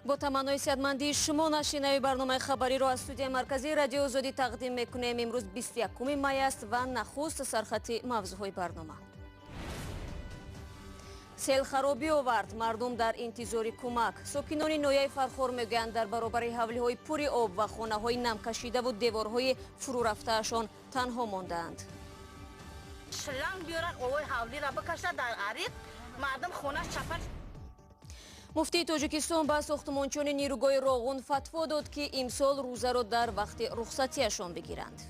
با تمنای صحتمندی شما نشینه برنامه خبری را از استودیوی مرکزی رادیو آزادی تقدیم میکنیم. امروز 21 می است و نخست سرخط موضوعهای برنامه. سیل خرابی آورد، مردم در انتظار کمک. ساکنان نویه فرخار میگویند در برابر حوله پوری آب و خانه های نم کشیده و دیوارهای فرو رفتهشان تنها ماندند. شلنگ بیارن اوی حولی را بکشه در عریق مردم خونه چپر. مفتی تاجیکستان با ساختمانچان نیروگاه راغون فتوا داد که امسال روزه را در وقت رخصتیشان بگیرند.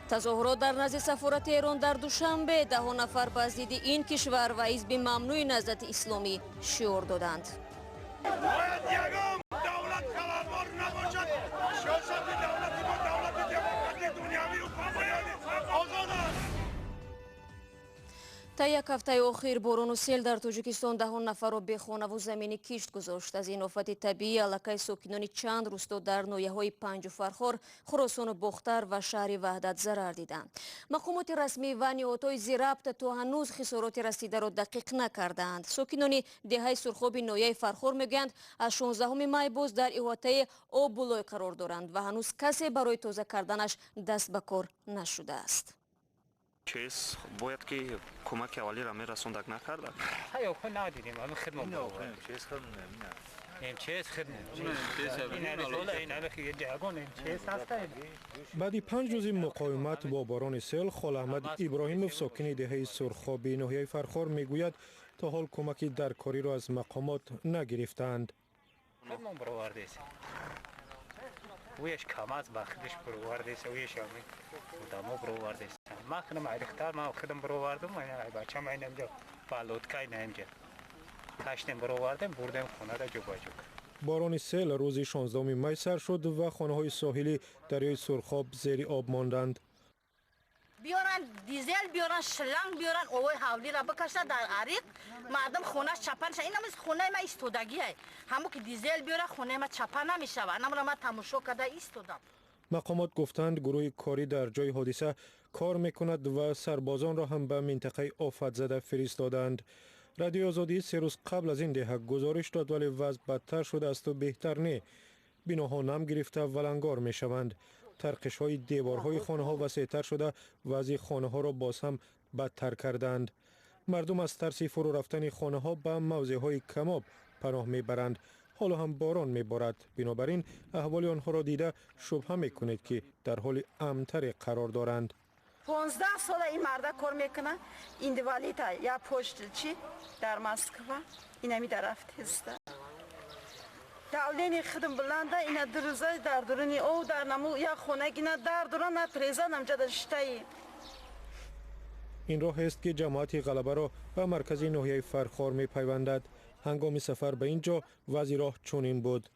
تظاهرات در نزد سفارت ایران در دوشنبه 10 نفر به ضد این کشور و حزب ممنوع نهضت اسلامی شعار دادند. باید یگام دولت خبربار نباشد. سیاست دولتی با دولت دموکراتیک دنیوی و باید آزاد است. تا یک هفته آخر باران و سیل در تاجیکستان 10 نفر را به خانه و زمین کشت گذاشت. از این آفت طبیعی علاقه ساکنان چند روستا در ناحیه‌های پنج فرخار، خراسان و باختر و شهر وحدت ضرر دیدند. مقامات رسمی و نهادهای ضبط تا هنوز خسارات رسیده را دقیق نکردند. ساکنان دهه سرخاب ناحیه فرخار میگویند از 16 می باز در احاطه آب بلای قرار دارند و هنوز کسی برای تازه کردنش دست به کار نشده است. چیز باید که کمک اولی را میرسوندک نکردن. های خود ندیدیم همه خدمت بود. چیز خدمت این چیز خدمت. این الکی جاگون این چیز هسته. بعد 5 روز مقاومت با باران سیل، خال احمد ابراهیموف ساکن دهه سرخاب ناحیه فرخار میگوید تا حال کمکی درکاری را از مقامات نگرفتند. خدمت برآورده است. ویش کم از بخشش برآورده است ویش همی مدام برآورده است. ما خدم عریختر ما خدم برآوردم من بچه من اینجا بالودکای اینجا کاشتم برآوردم بردم خونه را جوبا جوب. باران سیل روز 16 می سر شد و خانه‌های ساحلی دریای سرخاب زیر آب ماندند. بیارن دیزل بیارن شلنگ بیارن اوی حولی را بکشه در عریق مردم خونه چپن شه. این هم خونه ما ایستادگی است. همون که دیزل بیاره خونه ما چپن نمیشه. انا ما تماشا کرده ایستادم. مقامات گفتند گروه کاری در جای حادثه کار میکند و سربازان را هم به منطقه آفت زده فرستادند. رادیو آزادی 3 روز قبل از این دهه گزارش داد ولی وضع بدتر شده است و بهتر نه. بناها نم گرفته و ولنگار می شوند. ترقش های دیوارهای خانه ها وسیع‌تر شده و از خانه ها را باز هم بدتر کردند. مردم از ترس فرو رفتن خانه ها به موضع های کماب پناه می برند. حالا هم باران می بارد. بنابراین احوال آنها را دیده شبهه می کنید که در حال امن‌تر قرار دارند. 15 سال این مرده کار میکنه. این دیوالیتا یا پشت چی در مسکو اینمی در رفت است. دولین خدم بلنده اینا دروزه در درونی او در نمو یا خونه گینا در درون نتریزه نمجا داشته. این راه است که جماعت غلبه را به مرکز ناحیه فرخار می پیوندد. هنگام سفر به اینجا وضع راه چنین بود.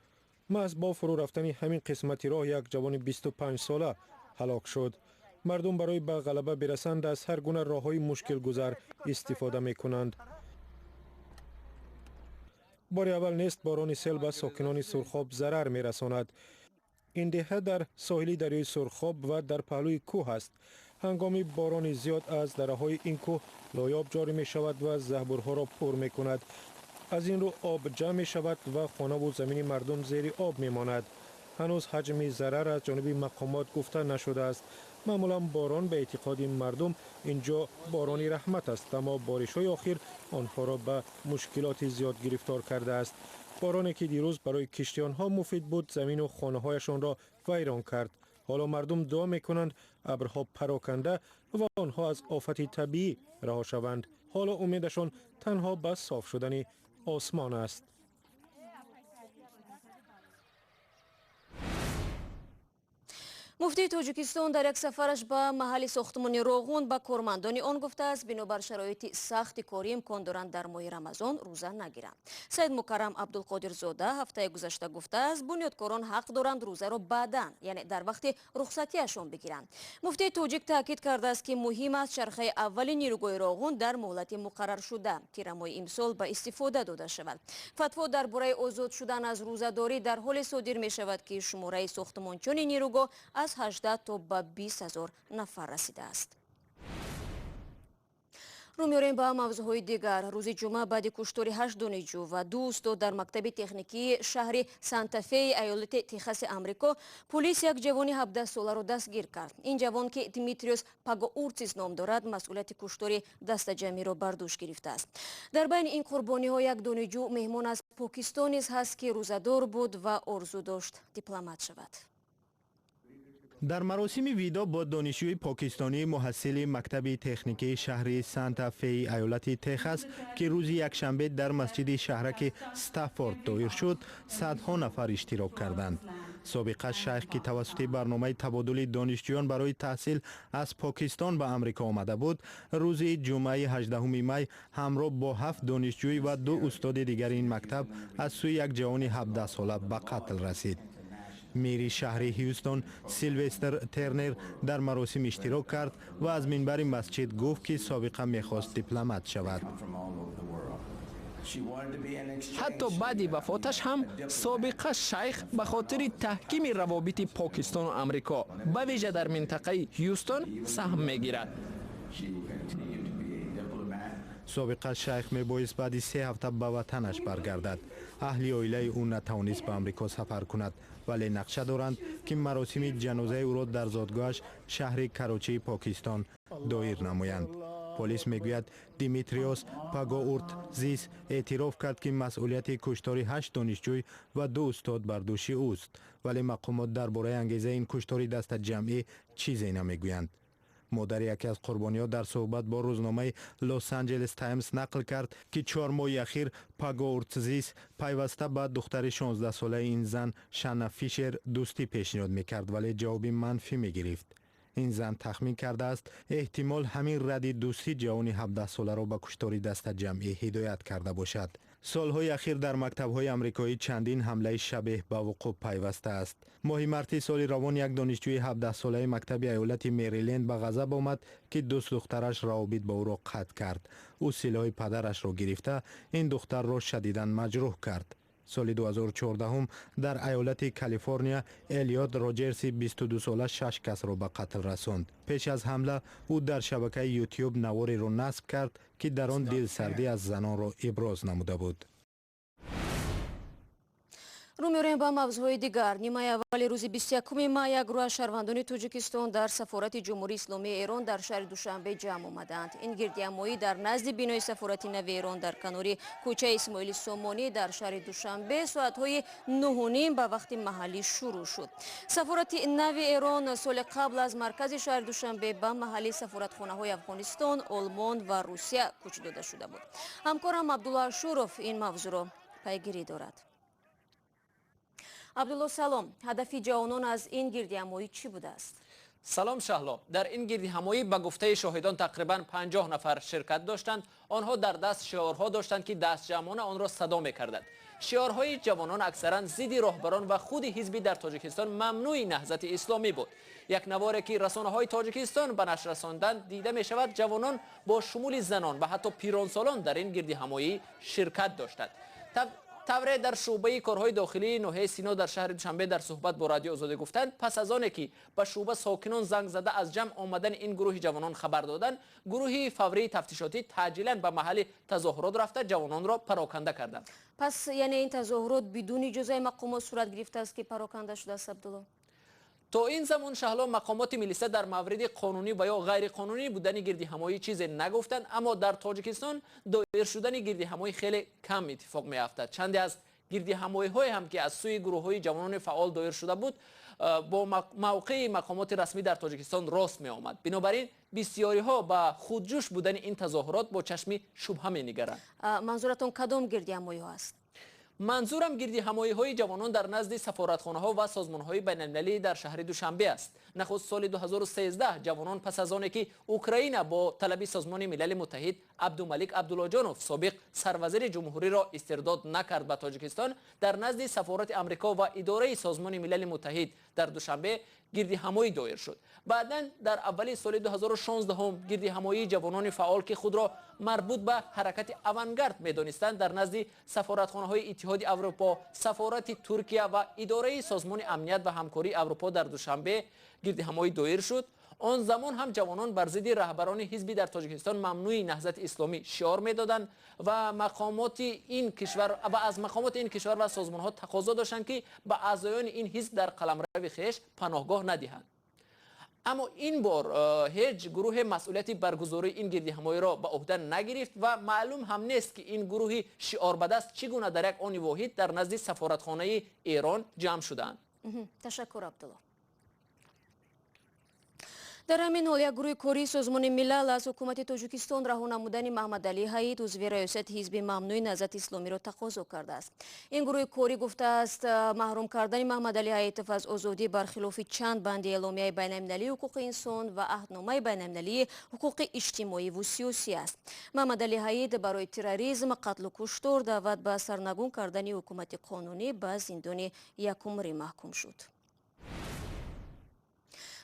محض با فرو رفتن همین قسمت راه یک جوان 25 ساله هلاک شد. مردم برای به غلبه برسند از هر گونه راههای مشکل گذر استفاده می کنند. بار اول نیست باران سیل به ساکنان سرخاب ضرر می رساند. این دهه در ساحلی دریای سرخاب و در پهلوی کوه است. هنگام باران زیاد از دره‌های این کوه لایاب جاری می شود و زهبورها را پر می کند. از این رو آب جمع می شود و خانه و زمین مردم زیر آب می ماند. هنوز حجم ضرر از جانب مقامات گفته نشده است. معمولا باران به اعتقاد مردم اینجا باران رحمت است، اما بارش های آخر آنها را به مشکلات زیاد گرفتار کرده است. بارانی که دیروز برای کشتیان ها مفید بود زمین و خانه هایشان را ویران کرد. حالا مردم دعا میکنند ابرها پراکنده و آنها از آفت طبیعی رها شوند. حالا امیدشان تنها به صاف شدن آسمان است. مفتی تاجیکستان در یک سفرش به محل ساختمان راغون به کارمندان آن گفته است بنابر شرایط سخت کاری امکان دارند در ماه رمضان روزه نگیرند. سید مکرم عبدالقادر زاده هفته گذشته گفته است بنیادکاران حق دارند روزه را بعداً یعنی در وقت رخصتیشان بگیرند. مفتی تاجیک تاکید کرده است که مهم است چرخه اول نیروگاه راغون در مهلت مقرر شده تیر ماه امسال به استفاده داده شود. فتوا درباره آزاد شدن از روزه‌داری در حال صادر می شود که شماره ساختمانچان نیروگاه از 18 تا به 20,000 نفر رسیده است. رو می‌آوریم با موضوعهای دیگر. روز جمعه بعد کشتاری 8 دانشجو و 2 استاد در مکتب تکنیکی شهر سانتافی ایالت تگزاس آمریکا، پلیس یک جوان 17 ساله را دستگیر کرد. این جوان که دیمیتریوس پاگاورتسیس نام دارد، مسئولیت کشتاری دست جمعی را بر دوش گرفته است. در بین این قربانی‌ها یک دانشجو مهمان از پاکستان نیز هست که روزه‌دار بود و آرزو داشت دیپلمات شود. در مراسم ویدا با دانشجوی پاکستانی محصل مکتب تکنیکی شهر سانتافی ایالت تگزاس که روز یکشنبه در مسجد شهرک استافورد دایر شد، صدها نفر اشتراک کردند. سابقه شیخ که توسط برنامه تبادل دانشجویان برای تحصیل از پاکستان به آمریکا آمده بود، روز جمعه 18 می همراه با 7 دانشجوی و 2 استاد دیگر این مکتب از سوی یک جوان 17 ساله به قتل رسید. میری شهر هیوستون سیلوستر ترنر در مراسم اشتراک کرد و از منبر مسجد گفت که سابقه میخواست دیپلمات شود. حتی بعد وفاتش هم سابقه شیخ به خاطر تحکیم روابط پاکستان و آمریکا به ویژه در منطقه هیوستون سهم میگیرد. سابقه شیخ میبایست بعد 3 هفته به وطنش برگردد. اهل عائله او نتوانست به آمریکا سفر کند، ولی نقشه دارند که مراسم جنازه او را در زادگاهش شهر کراچی پاکستان دایر نمایند. پلیس میگوید دیمیتریوس پاگاورتسیس اعتراف کرد که مسئولیت کشتاری 8 دانشجوی و 2 استاد بر دوش اوست، ولی مقامات درباره انگیزه این کشتاری دست جمعی چیزی نمیگویند. مادر یکی از قربانی‌ها در صحبت با روزنامه لس آنجلس تایمز نقل کرد که 4 ماه اخیر پاگاورتسیس پیوسته به دختر 16 ساله این زن شانا فیشر دوستی پیشنهاد میکرد، ولی جواب منفی میگرفت. این زن تخمین کرده است احتمال همین رد دوستی جوان 17 ساله را به کشتاری دست جمعی هدایت کرده باشد. سالهای اخیر در مکتب‌های آمریکایی چندین حمله شبیه به وقوع پیوسته است. ماه مارس سال روان یک دانشجوی 17 ساله مکتب ایالت مریلند به غضب آمد که دوست دخترش روابط با او را قطع کرد. او سلاح پدرش را گرفته این دختر را شدیداً مجروح کرد. سال 2014 هم در ایالت کالیفرنیا الیوت راجرز 22 ساله 6 کس را به قتل رساند. پیش از حمله او در شبکه یوتیوب نواری را نصب کرد که در آن دلسردی از زنان را ابراز نموده بود. رو می‌آوریم با موضوعهای دیگر. نیمه اول روز 21 ماه یک گروه شهروندان تاجیکستان در سفارت جمهوری اسلامی ایران در شهر دوشنبه جمع آمدند. این گردهمایی در نزد بینای سفارت نو ایران در کنار کوچه اسماعیل سامانی در شهر دوشنبه ساعت‌های 9:30 به وقت محلی شروع شد. سفارت نو ایران سال قبل از مرکز شهر دوشنبه به محل سفارتخانه‌های افغانستان، آلمان و روسیه کوچ داده شده بود. همکارم عبدالله شورف این موضوع را پیگیری دارد. عبدالله سلام، هدف جوانان از این گردهمایی چی بوده است؟ سلام شهلا، در این گردهمایی به گفته شاهدان تقریبا 50 نفر شرکت داشتند. آنها در دست شعارها داشتند که دست جمعانه آن را صدا می‌کردند. شعارهای جوانان اکثرا ضد راهبران و خود حزبی در تاجیکستان ممنوع نهضت اسلامی بود. یک نواری که رسانه‌های تاجیکستان به نشر رساندند دیده می شود جوانان با شمول زنان و حتی پیرانسالان در این گردهمایی شرکت داشتند. تبره در شعبه کارهای داخلی ناحیه سینا در شهر دوشنبه در صحبت با رادیو آزادی گفتند پس از آنی که به شعبه ساکنان زنگ زده از جمع آمدن این گروه جوانان خبر دادند، گروه فوری تفتیشاتی تعجیلاً به محل تظاهرات رفته جوانان را پراکنده کردند. پس یعنی این تظاهرات بدون اجازه مقامات صورت گرفته است که پراکنده شده است عبدالله؟ تا این زمان شهلا مقامات ملیسه در مورد قانونی و یا غیر قانونی بودن گردهمایی چیزی نگفتند، اما در تاجیکستان دایر شدن گردهمایی خیلی کم اتفاق میافتد. چندی از گردهمایی‌های هم که از سوی گروه‌های جوانان فعال دایر شده بود با موقع مقامات رسمی در تاجیکستان راست می آمد. بنابراین بسیاری‌ها با خودجوش بودن این تظاهرات با چشم شبهه می‌نگرند. منظورتون کدام گردهمایی‌ها است؟ منظورم گردهمایی‌های جوانان در نزد سفارتخانه‌ها و سازمان‌های بین‌المللی در شهر دوشنبه است. نخست سال 2013 جوانان پس از آنکه که اوکراین با طلب سازمان ملل متحد عبدالملک عبداللاجانوف سابق سروزیر جمهوری را استرداد نکرد به تاجیکستان، در نزد سفارت آمریکا و اداره سازمان ملل متحد در دوشنبه گردهمایی دایر شد. بعداً در اول سال 2016 هم گردهمایی جوانان فعال که خود را مربوط به حرکت آوانگارد می‌دانستند در نزد سفارتخانه‌های اتحاد اروپا، سفارت ترکیه و اداره سازمان امنیت و همکاری اروپا در دوشنبه گردهمایی دایر شد. آن زمان هم جوانان بر ضد رهبران حزبی در تاجیکستان ممنوع نهضت اسلامی شعار میدادند و مقامات این کشور و از مقامات این کشور و سازمان ها تقاضا داشتند که به اعضایان این حزب در قلمرو خویش پناهگاه ندهند. اما این بار هیچ گروه مسئولیت برگزاری این گردهمایی را به عهده نگرفت و معلوم هم نیست که این گروه شعار به دست چگونه در یک آن واحد در نزد سفارتخانه ایران جمع شدند. تشکر عبدالله. در همین حال یک گروه کاری سازمان ملل از حکومت تاجیکستان رها نمودن محمد علی حید عضو ریاست حزب ممنوع نهضت اسلامی را تقاضا کرده است. این گروه کاری گفته است محروم کردن محمد علی حید از آزادی برخلاف چند بند اعلامیه بین المللی حقوق انسان و عهدنامه بین المللی حقوق اجتماعی و سیاسی است. محمد علی حید برای تروریسم، قتل و کشتار دعوت به سرنگون کردن حکومت قانونی به زندان یک عمری محکوم شد.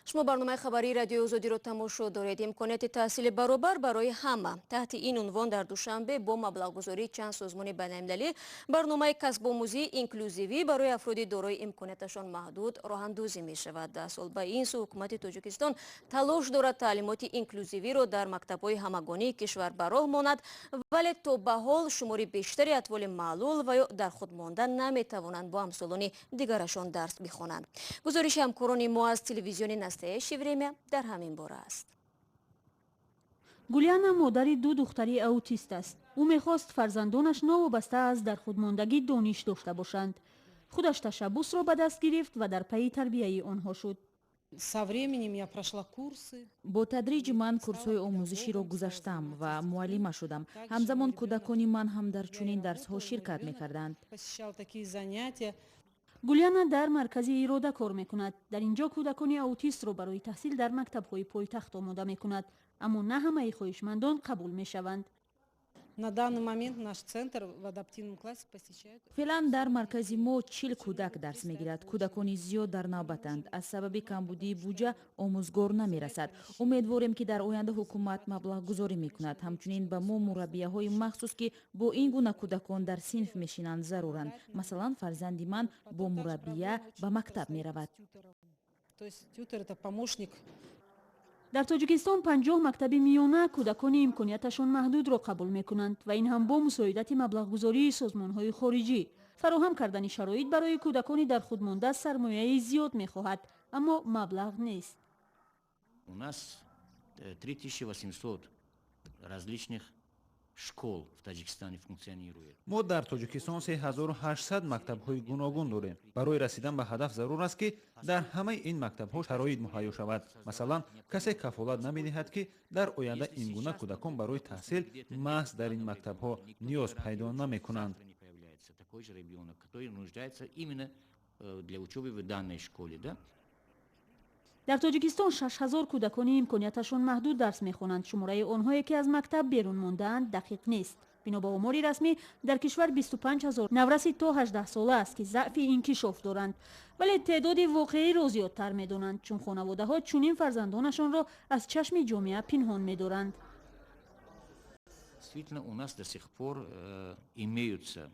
شما برنامه خبری رادیو آزادی را تماشا دارید. امکانات تحصیل برابر برای همه تحت این عنوان در دوشنبه با مبلغ‌گذاری چند سازمان بین‌المللی برنامه کسب آموزی اینکلوزیوی برای افراد دارای امکاناتشان محدود راه اندازی می شود. در سال به این سو حکومت تاجیکستان تلاش دارد تعلیمات اینکلوزیوی را در مکتب‌های همگانی کشور به راه ماند، ولی تا به حال شماری بیشتری اطفال معلول و یا در خود مانده نمی توانند با همسالان دیگرشان درس بخوانند. گزارش همکاران ما از تلویزیون نستعیش время در همین باره است. گولیانا مادری دو دختری اوتیست است. او میخواست فرزندانش نوابسته از در خودماندگی دانش داشته باشند. خودش تشبث را به دست گرفت و در پی تربیه آنها شد. با تدریج من کورس‌های آموزشی را گذشتم و معلم شدم. همزمان کودکان من هم در چنین درس‌ها شرکت می‌کردند. گولیانا در مرکزی اراده کار میکند. در اینجا کودکان اوتیست را برای تحصیل در مکتب‌های پایتخت آماده میکند، اما نه همه خواهشمندان قبول میشوند. فعلا در مرکز ما 40 کودک درس میگیرد. کودکان زیاد در نوبتند. از سبب کمبودی بودجه آموزگار نمیرسد. امیدواریم که در آینده حکومت مبلغ گذاری میکند. همچنین به ما مربیه های مخصوص که با این گونه کودکان در صنف میشینند ضرورند. مثلا فرزندی من با مربیه به مکتب میرود. در تاجیکستان 50 مکتب میانه کودکان امکاناتشان محدود را قبول میکنند و این هم با مساعدت مبلغ گذاری سازمان‌های خارجی. فراهم کردن شرایط برای کودکان در خود مانده سرمایه زیاد میخواهد، اما مبلغ نیست. У нас 3800 различных школ в Таджикистане функционирует. ما در تاجیکستان 3800 مکتب‌های گوناگون داریم. برای رسیدن به هدف ضرور است که در همه این مکتب‌ها شرایط مهیا شود. مثلا کسی کفالت نمی‌دهد که در آینده این گونه کودکان برای تحصیل محض در این مکتب‌ها نیاز پیدا نمی‌کنند. Такой же ребенок, который нуждается именно для учебы в данной школе, да? در تاجیکستان 6000 کودکان امکاناتشان محدود درس میخوانند. شماره آنهایی که از مکتب بیرون مانده‌اند دقیق نیست. بنا به آمار رسمی در کشور 25000 نورسی تا 18 ساله است که ضعف انکشاف دارند، ولی تعداد واقعی را زیادتر میدانند، چون خانواده‌ها چنین فرزندانشان را از چشم جامعه پنهان می‌دارند. Действительно, у нас до сих пор имеются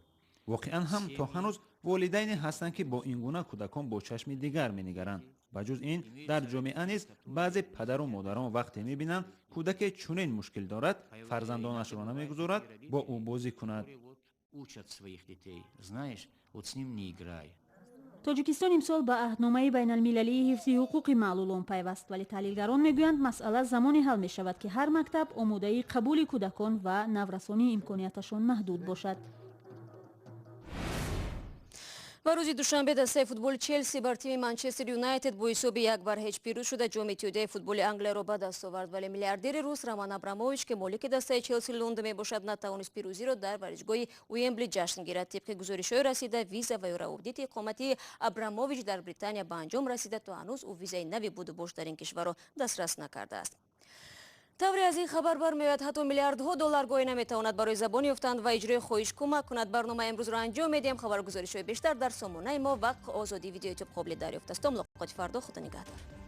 واقعا هم تا هنوز والدینی هستند که با این گونه کودکان با چشم دیگر می‌نگرند. بجز این در جامعه نیز بعضی پدر و مادران وقتی می‌بینند کودک چنین مشکل دارد فرزندانش را نمی‌گذارد با او بازی کند. учат своих детей. Знаешь, вот с ним не играй. تاجیکستان امسال به عهدنامه بین المللی حفظ حقوق معلولان پیوست، ولی تحلیلگران میگویند مسئله زمانی حل می شود که هر مکتب آماده قبول کودکان و نورسانی امکاناتشان محدود باشد. و روز دوشنبه دسته فوتبال چلسی بر تیم منچستر یونایتد با حساب 1-0 پیروز شده جام اتحادیه فوتبال انگلیس را به دست آورد، ولی میلیاردر روس رومان ابراموویچ که مالک دسته چلسی لندن میباشد نتوانست پیروزی را در ورزشگاه ویمبلی جشن گیرد. طبق گزارش‌های رسیده ویزا و روابط اقامتی ابراموویچ در بریتانیا به انجام رسیده تا هنوز او ویزای نوی بود و باش در این کشور را دسترس نکرده است. طوری از این خبر برمیآید حتی میلیاردها دلار گوی نمیتواند برای زبان یافتن و اجرای خواهش کمک کند. برنامه امروز را انجام میدیم. خبرگزاری‌های بیشتر در سامانه ما و آزادی ویدیو یوتیوب قابل دریافت است. تا ملاقات فردا، خدا نگهدار.